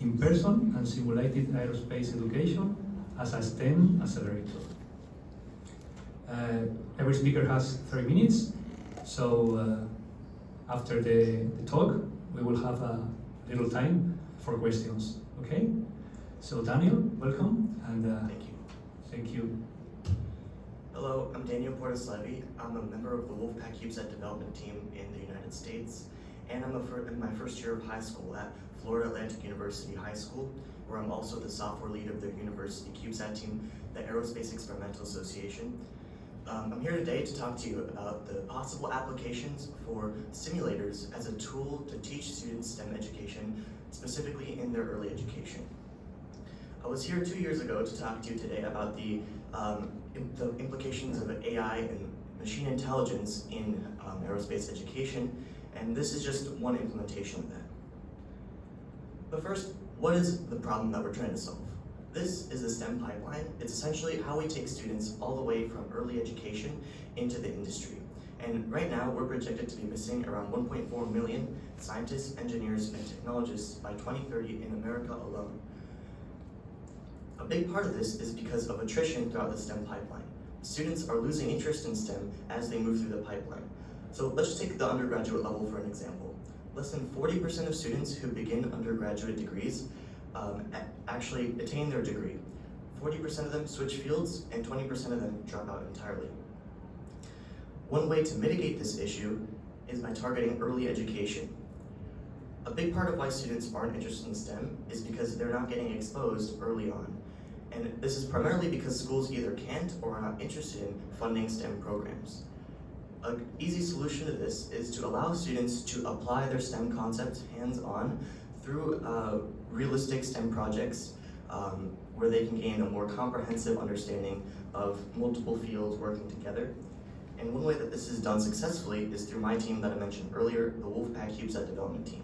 in-person and simulated aerospace education as a STEM accelerator. Every speaker has 30 minutes, so after the talk, we will have a little time for questions, okay? So Daniel, welcome, and Thank you. Thank you. Hello, I'm Daniel Ports-Levy. I'm a member of the Wolfpack CubeSat development team in the United States, and I'm in my first year of high school at Florida Atlantic University High School, where I'm also the software lead of the university CubeSat team, the Aerospace Experimental Association. I'm here today to talk to you about the possible applications for simulators as a tool to teach students STEM education, specifically in their early education. I was here 2 years ago to talk to you today about the implications of AI and machine intelligence in aerospace education, and this is just one implementation of that. But first, what is the problem that we're trying to solve? This is the STEM pipeline. It's essentially how we take students all the way from early education into the industry. And right now, we're projected to be missing around 1.4 million scientists, engineers, and technologists by 2030 in America alone. A big part of this is because of attrition throughout the STEM pipeline. Students are losing interest in STEM as they move through the pipeline. So let's just take the undergraduate level for an example. Less than 40% of students who begin undergraduate degrees actually attain their degree. 40% of them switch fields, and 20% of them drop out entirely. One way to mitigate this issue is by targeting early education. A big part of why students aren't interested in STEM is because they're not getting exposed early on. And this is primarily because schools either can't or are not interested in funding STEM programs. An easy solution to this is to allow students to apply their STEM concepts hands-on through realistic STEM projects where they can gain a more comprehensive understanding of multiple fields working together. And one way that this is done successfully is through my team that I mentioned earlier, the Wolfpack CubeSat development team.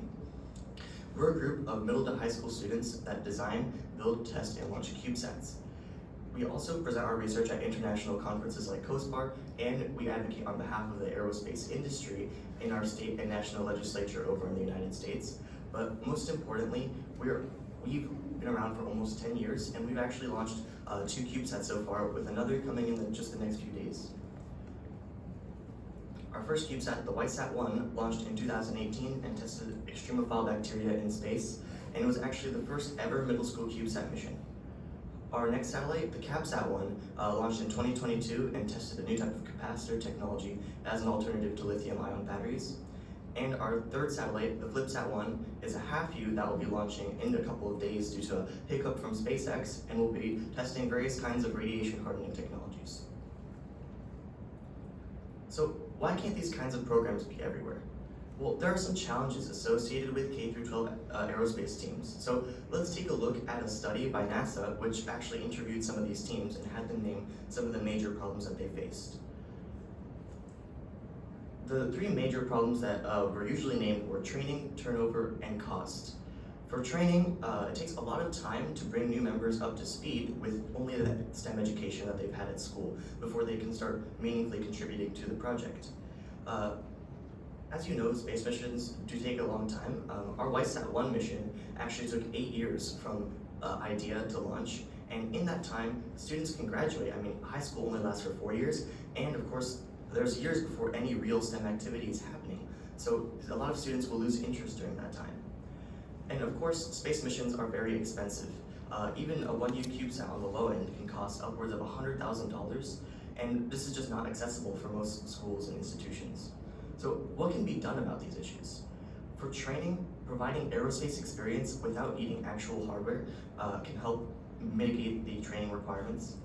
We're a group of middle to high school students that design, build, test, and launch CubeSats. We also present our research at international conferences like COSPAR, and we advocate on behalf of the aerospace industry in our state and national legislature over in the United States. But most importantly, we've been around for almost 10 years, and we've actually launched 2 CubeSats so far, with another coming in just the next few days. Our first CubeSat, the WhiteSat-1, launched in 2018 and tested extremophile bacteria in space, and it was actually the first ever middle school CubeSat mission. Our next satellite, the CabSat-1, launched in 2022 and tested a new type of capacitor technology as an alternative to lithium-ion batteries. And our third satellite, the FlipSat-1, is a half-U that will be launching in a couple of days due to a hiccup from SpaceX, and will be testing various kinds of radiation hardening technologies. So why can't these kinds of programs be everywhere? Well, there are some challenges associated with K-12 aerospace teams. So let's take a look at a study by NASA, which actually interviewed some of these teams and had them name some of the major problems that they faced. The 3 major problems that were usually named were training, turnover, and cost. For training, it takes a lot of time to bring new members up to speed with only the STEM education that they've had at school before they can start meaningfully contributing to the project. As you know, space missions do take a long time. Our WhiteSat-1 mission actually took 8 years from idea to launch, and in that time, students can graduate. I mean, high school only lasts for 4 years, and of course, there's years before any real STEM activity is happening. So a lot of students will lose interest during that time. And of course, space missions are very expensive. Even a 1U CubeSat on the low end can cost upwards of $100,000, and this is just not accessible for most schools and institutions. So what can be done about these issues? For training, providing aerospace experience without needing actual hardware can help mitigate the training requirements.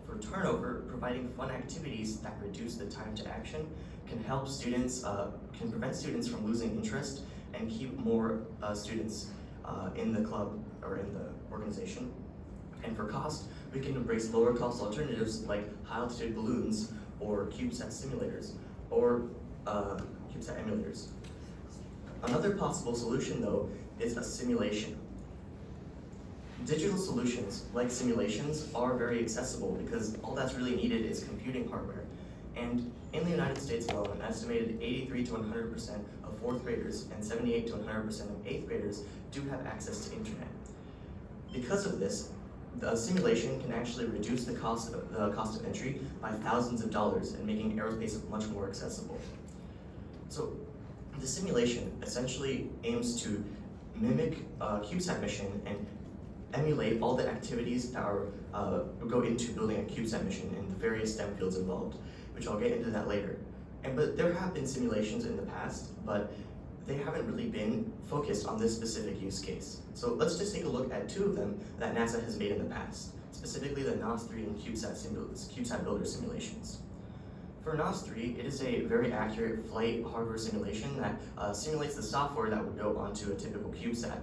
For turnover, providing fun activities that reduce the time to action can help students, can prevent students from losing interest and keep more students in the club or in the organization. And for cost, we can embrace lower cost alternatives like high altitude balloons or CubeSat simulators or CubeSat emulators. Another possible solution though is a simulation. Digital solutions like simulations are very accessible because all that's really needed is computing hardware. And in the United States alone, an estimated 83 to 100% of 4th graders and 78 to 100% of 8th graders do have access to internet. Because of this, the simulation can actually reduce the cost of entry by thousands of dollars and making aerospace much more accessible. So the simulation essentially aims to mimic a CubeSat mission and emulate all the activities that go into building a CubeSat mission and the various STEM fields involved, which I'll get into that later. But there have been simulations in the past, but they haven't really been focused on this specific use case. So let's just take a look at 2 of them that NASA has made in the past, specifically the NOS-3 and CubeSat builder simulations. For NOS-3, it is a very accurate flight hardware simulation that simulates the software that would go onto a typical CubeSat.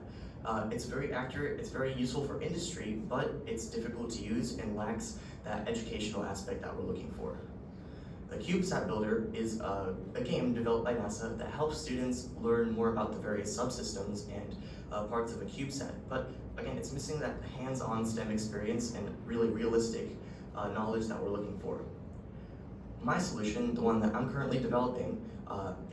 It's very accurate, it's very useful for industry, but it's difficult to use and lacks that educational aspect that we're looking for. The CubeSat Builder is a game developed by NASA that helps students learn more about the various subsystems and parts of a CubeSat. But again, it's missing that hands-on STEM experience and really realistic knowledge that we're looking for. My solution, the one that I'm currently developing,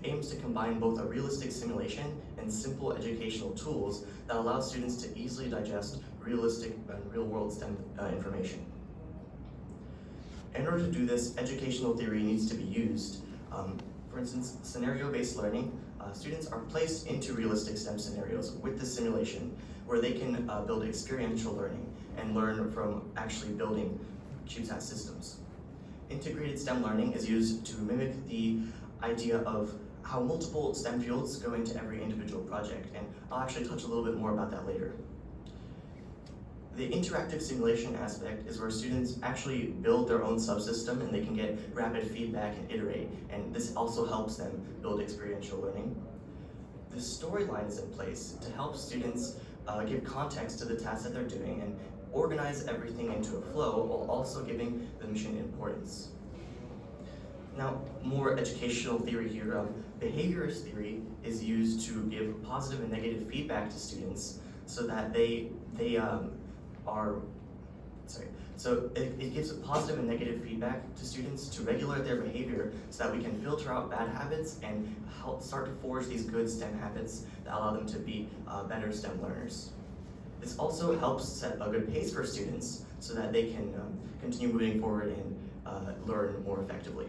aims to combine both a realistic simulation and simple educational tools that allow students to easily digest realistic and real-world STEM information. In order to do this, educational theory needs to be used. For instance, scenario-based learning, students are placed into realistic STEM scenarios with the simulation where they can build experiential learning and learn from actually building CubeSat systems. Integrated STEM learning is used to mimic the idea of how multiple STEM fields go into every individual project, and I'll actually touch a little bit more about that later. The interactive simulation aspect is where students actually build their own subsystem and they can get rapid feedback and iterate, and this also helps them build experiential learning. The storyline is in place to help students give context to the tasks that they're doing and organize everything into a flow while also giving the mission importance. Now, more educational theory here. Behaviorist theory is used to give positive and negative feedback to students so that it gives positive and negative feedback to students to regulate their behavior so that we can filter out bad habits and help start to forge these good STEM habits that allow them to be better STEM learners. This also helps set a good pace for students so that they can continue moving forward and learn more effectively.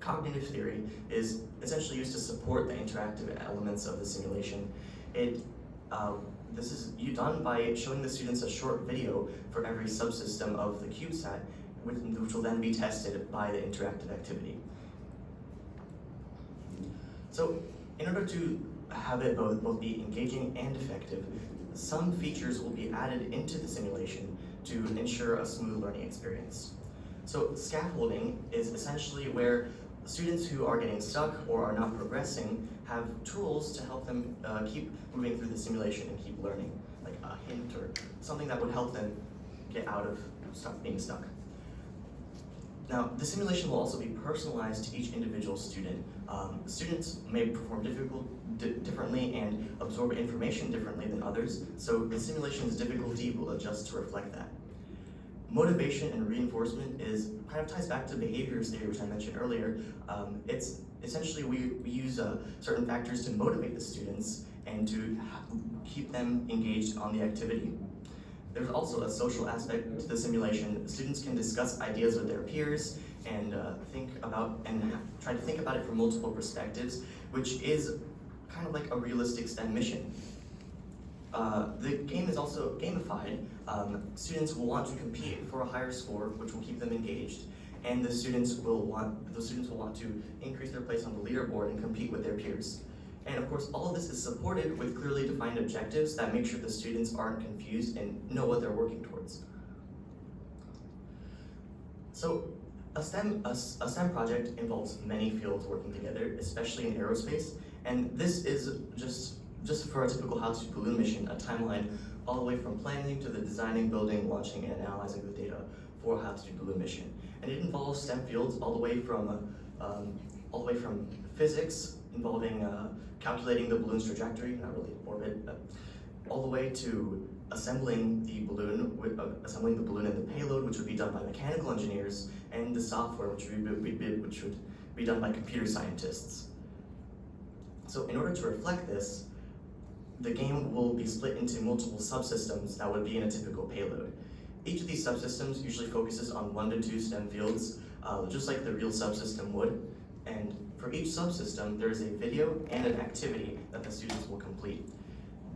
Cognitive theory is essentially used to support the interactive elements of the simulation. This is done by showing the students a short video for every subsystem of the CubeSat, which will then be tested by the interactive activity. So, in order to have it both be engaging and effective, some features will be added into the simulation to ensure a smooth learning experience. So, scaffolding is essentially where students who are getting stuck or are not progressing have tools to help them keep moving through the simulation and keep learning, like a hint or something that would help them get out of being stuck. Now, the simulation will also be personalized to each individual student. Students may perform differently and absorb information differently than others, so the simulation's difficulty will adjust to reflect that. Motivation and reinforcement kind of ties back to behaviors theory, which I mentioned earlier. It's essentially we use certain factors to motivate the students and to keep them engaged on the activity. There's also a social aspect to the simulation. Students can discuss ideas with their peers and try to think about it from multiple perspectives, which is kind of like a realistic STEM mission. The game is also gamified. Students will want to compete for a higher score, which will keep them engaged, and the students will want to increase their place on the leaderboard and compete with their peers. And of course, all of this is supported with clearly defined objectives that make sure the students aren't confused and know what they're working towards. So, a STEM project involves many fields working together, especially in aerospace, and this is just for a typical how-to balloon mission, a timeline all the way from planning to the designing, building, launching, and analyzing the data for a how-to balloon mission. And it involves STEM fields all the way from physics, involving calculating the balloon's trajectory, not really orbit, but all the way to assembling the balloon and the payload, which would be done by mechanical engineers, and the software, which would be done by computer scientists. So in order to reflect this, the game will be split into multiple subsystems that would be in a typical payload. Each of these subsystems usually focuses on 1 to 2 STEM fields, just like the real subsystem would. And for each subsystem, there is a video and an activity that the students will complete.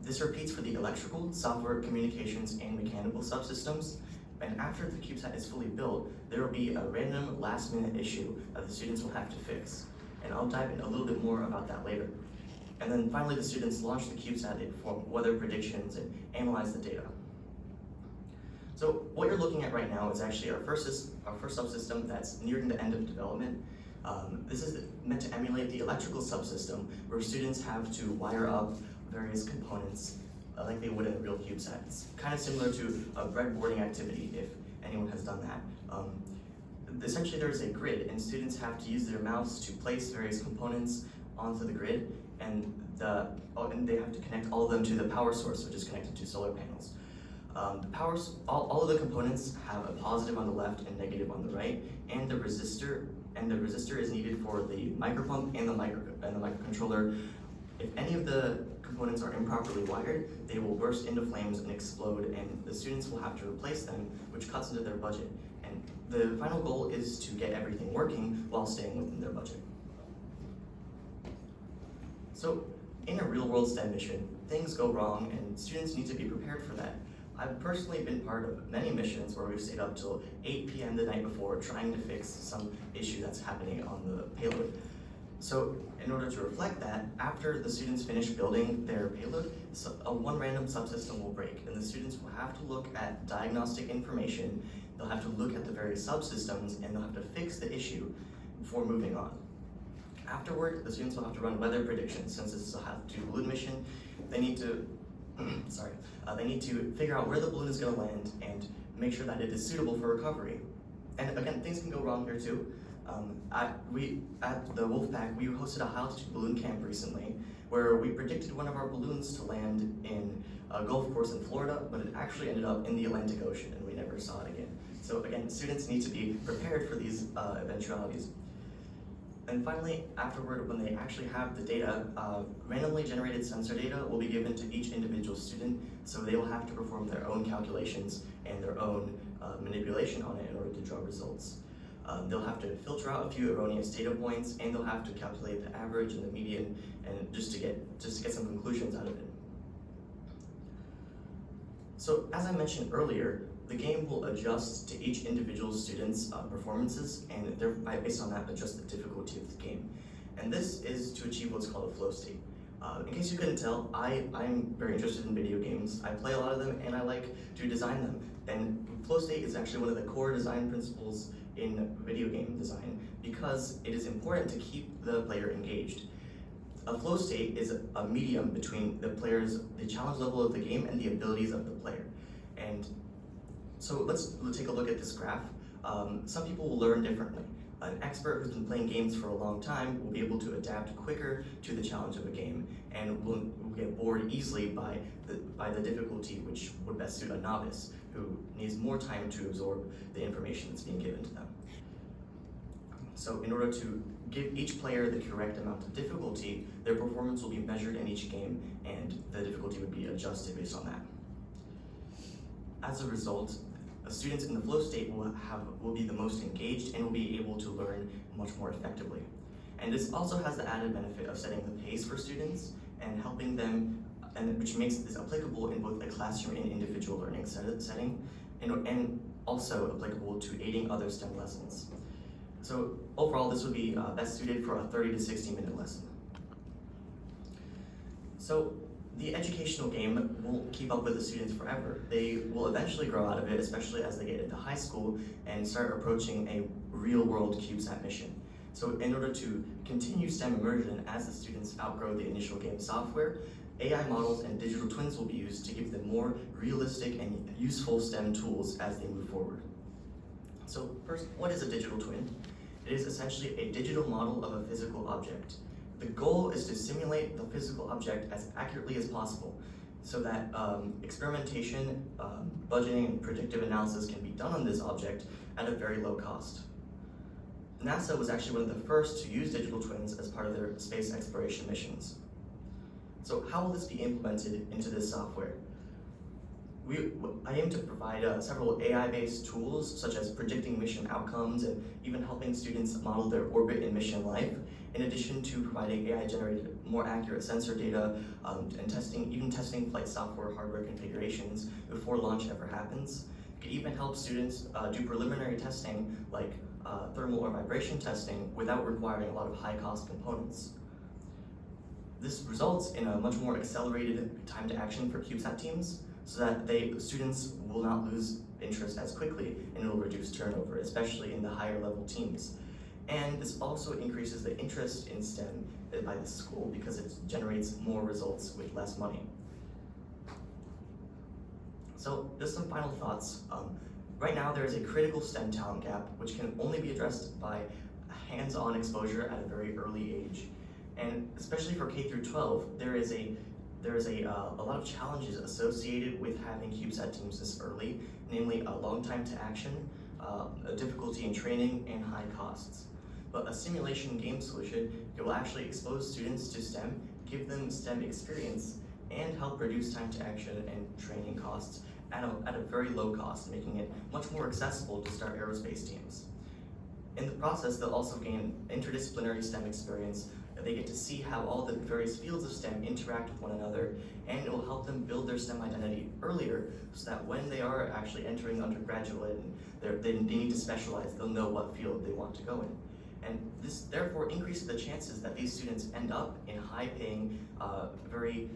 This repeats for the electrical, software, communications, and mechanical subsystems. And after the CubeSat is fully built, there will be a random last-minute issue that the students will have to fix. And I'll dive in a little bit more about that later. And then finally, the students launch the CubeSat, they perform weather predictions and analyze the data. So what you're looking at right now is actually our first subsystem that's nearing the end of development. This is meant to emulate the electrical subsystem where students have to wire up various components like they would in a real CubeSat. It's kind of similar to a breadboarding activity if anyone has done that. Essentially there's a grid and students have to use their mouse to place various components onto the grid, and they have to connect all of them to the power source, which is connected to solar panels. All of the components have a positive on the left and negative on the right, and the resistor is needed for the micropump and the microcontroller. If any of the components are improperly wired, they will burst into flames and explode, and the students will have to replace them, which cuts into their budget. And the final goal is to get everything working while staying within their budget. So in a real-world STEM mission, things go wrong and students need to be prepared for that. I've personally been part of many missions where we've stayed up till 8 p.m. the night before trying to fix some issue that's happening on the payload. So in order to reflect that, after the students finish building their payload, one random subsystem will break, and the students will have to look at diagnostic information, they'll have to look at the various subsystems, and they'll have to fix the issue before moving on. Afterward, the students will have to run weather predictions. Since this is a have-to balloon mission, they need to they need to figure out where the balloon is going to land and make sure that it is suitable for recovery. And again, things can go wrong here too. At the Wolfpack, we hosted a high-altitude balloon camp recently where we predicted one of our balloons to land in a golf course in Florida, but it actually ended up in the Atlantic Ocean and we never saw it again. So again, students need to be prepared for these eventualities. And finally, afterward, when they actually have the data, randomly generated sensor data will be given to each individual student, so they will have to perform their own calculations and their own manipulation on it in order to draw results. They'll have to filter out a few erroneous data points, and they'll have to calculate the average and the median, and just to get some conclusions out of it. So, as I mentioned earlier, the game will adjust to each individual student's performances, and thereby based on that, adjust the difficulty of the game. And this is to achieve what's called a flow state. In case you couldn't tell, I'm very interested in video games. I play a lot of them, and I like to design them. And flow state is actually one of the core design principles in video game design because it is important to keep the player engaged. A flow state is a medium between the challenge level of the game and the abilities of the player. And so let's take a look at this graph. Some people will learn differently. An expert who's been playing games for a long time will be able to adapt quicker to the challenge of a game and will get bored easily by the difficulty, which would best suit a novice who needs more time to absorb the information that's being given to them. So in order to give each player the correct amount of difficulty, their performance will be measured in each game and the difficulty would be adjusted based on that. As a result, students in the flow state will be the most engaged and will be able to learn much more effectively. And this also has the added benefit of setting the pace for students and helping them, and which makes this applicable in both a classroom and individual learning setting, and also applicable to aiding other STEM lessons. So overall, this would be best suited for a 30 to 60 minute lesson. So the educational game won't keep up with the students forever. They will eventually grow out of it, especially as they get into high school and start approaching a real-world CubeSat mission. So in order to continue STEM immersion as the students outgrow the initial game software, AI models and digital twins will be used to give them more realistic and useful STEM tools as they move forward. So first, what is a digital twin? It is essentially a digital model of a physical object. The goal is to simulate the physical object as accurately as possible so that experimentation, budgeting, and predictive analysis can be done on this object at a very low cost. NASA was actually one of the first to use digital twins as part of their space exploration missions. So how will this be implemented into this software? I aim to provide several AI-based tools, such as predicting mission outcomes and even helping students model their orbit and mission life, in addition to providing AI-generated, more accurate sensor data and testing flight software hardware configurations before launch ever happens. It could even help students do preliminary testing, like thermal or vibration testing, without requiring a lot of high-cost components. This results in a much more accelerated time to action for CubeSat teams, so that students will not lose interest as quickly, and it will reduce turnover, especially in the higher level teams. And this also increases the interest in STEM by the school because it generates more results with less money. So just some final thoughts. Right now there is a critical STEM talent gap which can only be addressed by hands-on exposure at a very early age. And especially for K through 12, there is a lot of challenges associated with having CubeSat teams this early, namely a long time to action, a difficulty in training, and high costs. But a simulation game solution, it will actually expose students to STEM, give them STEM experience, and help reduce time to action and training costs at a very low cost, making it much more accessible to start aerospace teams. In the process, they'll also gain interdisciplinary STEM experience. They get to see how all the various fields of STEM interact with one another, and it will help them build their STEM identity earlier, so that when they are actually entering undergraduate and they need to specialize, they'll know what field they want to go in. And this therefore increases the chances that these students end up in high-paying, very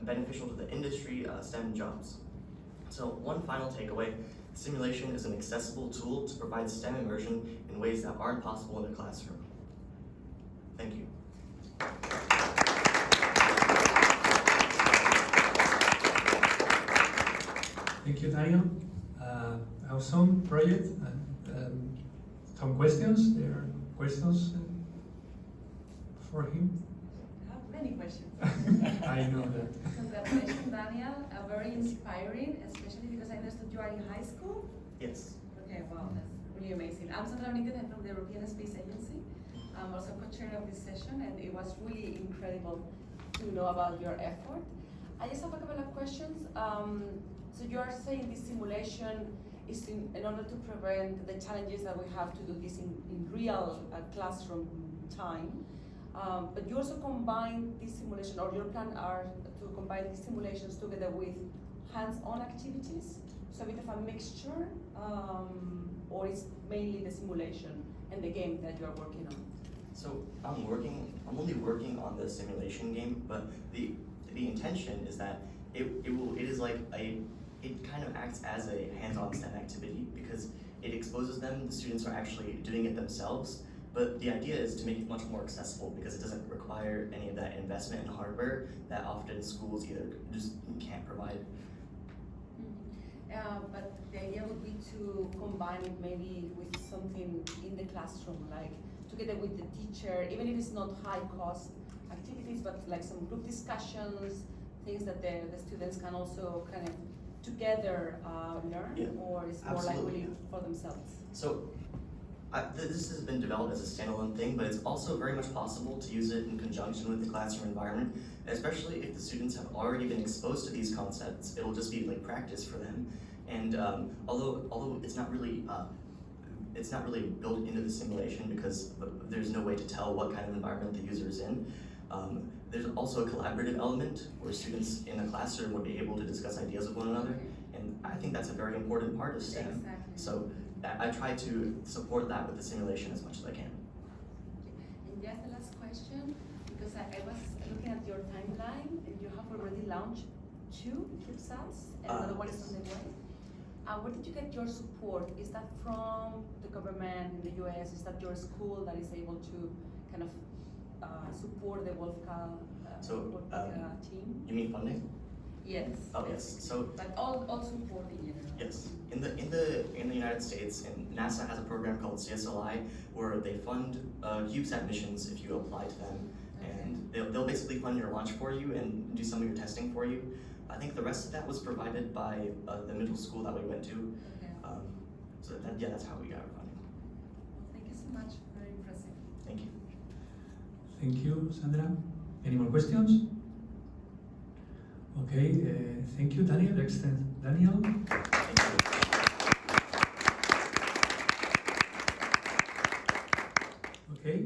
beneficial to the industry STEM jobs. So one final takeaway: simulation is an accessible tool to provide STEM immersion in ways that aren't possible in a classroom. Thank you. Thank you, Daniel. Awesome project. Some questions. There are questions for him. I have many questions. I know that. Congratulations, Daniel. Very inspiring, especially because I understood you are in high school. Yes. Okay, wow, that's really amazing. I'm Sandra Benitez, I'm from the European Space Agency. I'm also co-chair of this session, and it was really incredible to know about your effort. I just have a couple of questions. So you are saying this simulation is in order to prevent the challenges that we have to do this in real classroom time. But you also combine this simulation, or your plan are to combine these simulations together with hands-on activities. So a bit of a mixture, or is mainly the simulation and the game that you are working on? So I'm only working on the simulation game, but the intention is that it kind of acts as a hands-on STEM activity because it exposes them. The students are actually doing it themselves, but the idea is to make it much more accessible because it doesn't require any of that investment in hardware that often schools either just can't provide. But the idea would be to combine it maybe with something in the classroom, like together with the teacher, even if it's not high-cost activities, but like some group discussions, things that the students can also kind of together learn, yeah, or it's more absolutely, likely for themselves? So this has been developed as a standalone thing, but it's also very much possible to use it in conjunction with the classroom environment, especially if the students have already been exposed to these concepts. It'll just be like practice for them. And although it's not really built into the simulation because there's no way to tell what kind of environment the user is in, there's also a collaborative element where students in a classroom would be able to discuss ideas with one another, and I think that's a very important part of STEM. Exactly. So I try to support that with the simulation as much as I can. And just the last question, because I was looking at your timeline, and you have already launched 2 CubeSats, and another one is on the way. Where did you get your support? Is that from the government in the US? Is that your school that is able to kind of support the Wolfpack team? You mean funding? Yes. Oh yes. So but all support in general. yes, in the United States, and NASA has a program called CSLI where they fund CubeSat missions if you apply to them, and they'll basically fund your launch for you and do some of your testing for you. I think the rest of that was provided by the middle school that we went to. Okay. So that's how we got our funding. Well, thank you so so much. Very impressive. Thank you. Thank you, Sandra. Any more questions? Okay, thank you, Daniel. Excellent, Daniel. Thank you. Okay.